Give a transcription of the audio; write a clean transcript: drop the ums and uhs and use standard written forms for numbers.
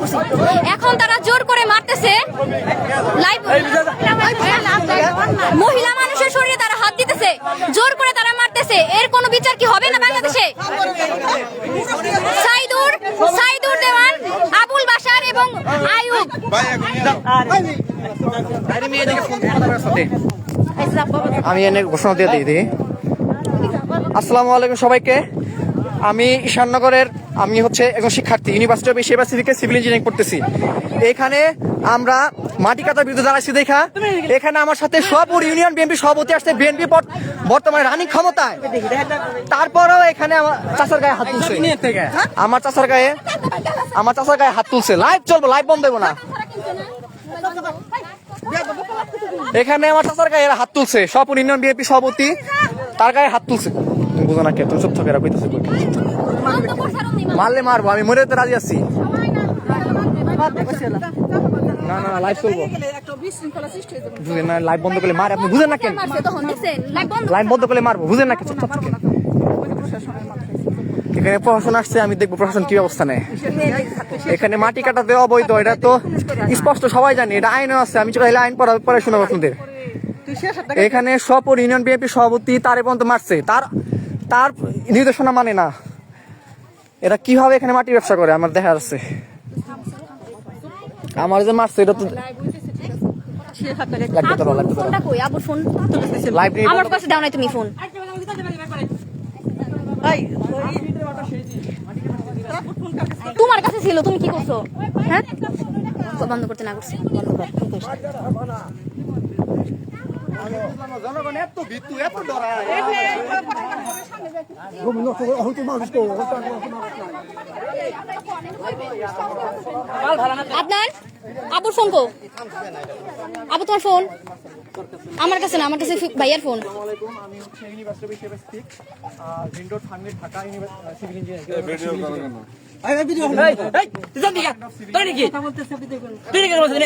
বেশি করছি। এখন তারা জোর করে মারতেছে, মহিলা মানুষের শরীরে তারা হাত দিতেছে, জোর করে তারা মারতেছে। এর কোনো বিচার কি হবে না বাংলাদেশে? সাইদুর দেওয়ান, আবুল বাশার এবং আইয়ুব। আমি এনে ঘোষণা দিয়ে দিই। আসসালামু আলাইকুম সবাইকে। আমি ঈশাননগরের, আমি হচ্ছে একজন শিক্ষার্থী, ইউনিভার্সিটি অফ এশিয়া থেকে সিভিল ইঞ্জিনিয়ারিং পড়তেছি। এখানে আমরা মাটি কাটার বিরুদ্ধে দাঁড়াইছি দেখা। এখানে আমার সাথে সবুর ইউনিয়ন বিএনপি সভাপতি আসছে, বিএনপি বর্তমানে রানিং ক্ষমতায়। তারপরেও এখানে আমার চাচার গায়ে হাত তুলছে, আমার চাচার গায়ে হাত তুলছে। লাইভ চলবো, লাইভ বন্ধ দেবো না। এখানে আমার চাচার গায়ে হাত তুলছে, সবুর ইউনিয়ন বিএনপি সভাপতি, তার গায়ে হাত তুলছে। তুমি বুঝো না কে? তুমি চুপ থাকো, এরা কইতেছে মারলে মারবো, আমি মরে তো রাজি আছি। না না লাইভ চলবো, বুঝেন না? লাইভ বন্ধ করলে মারে, আপনি বুঝেন না কেন? লাইভ বন্ধ করলে মারবো, বুঝেন না কেন? এখানে প্রশাসন আসছে, আমি দেখবো প্রশাসন কি অবস্থা নেয়। এখানে মাটি কাটাতে অবৈধ, এটা তো স্পষ্ট, সবাই জানি, এটা আইনও আছে। আমি চাইলে আইন পরে শোনাবো আপনাদের। এখানে সপর ইউনিয়ন বিএনপি সভাপতি তারে পর্যন্ত মারছে, তার নির্দেশনা মানে না। এরা কিভাবে এখানে মাটি ব্যবসা করে আমার দেখা যাচ্ছে। আমার যে মারছে এটা তো তোমার কাছে ছিল, তুমি কি করছো? হ্যাঁ, বন্ধ করতে না করছি। জনগণ এত ভিতু, এত ডরায়। আপনার আবুর ফোন কো? আবু তোমার ফোন আমার কাছে না, আমার কাছে ভাইয়ার ফোন। আমি হচ্ছে ইউনিভার্সিটি অফ এশিয়া প্যাসিফিক জিন্ডো থানভীর ঢাকা সিভিল ইঞ্জিনিয়ারিং।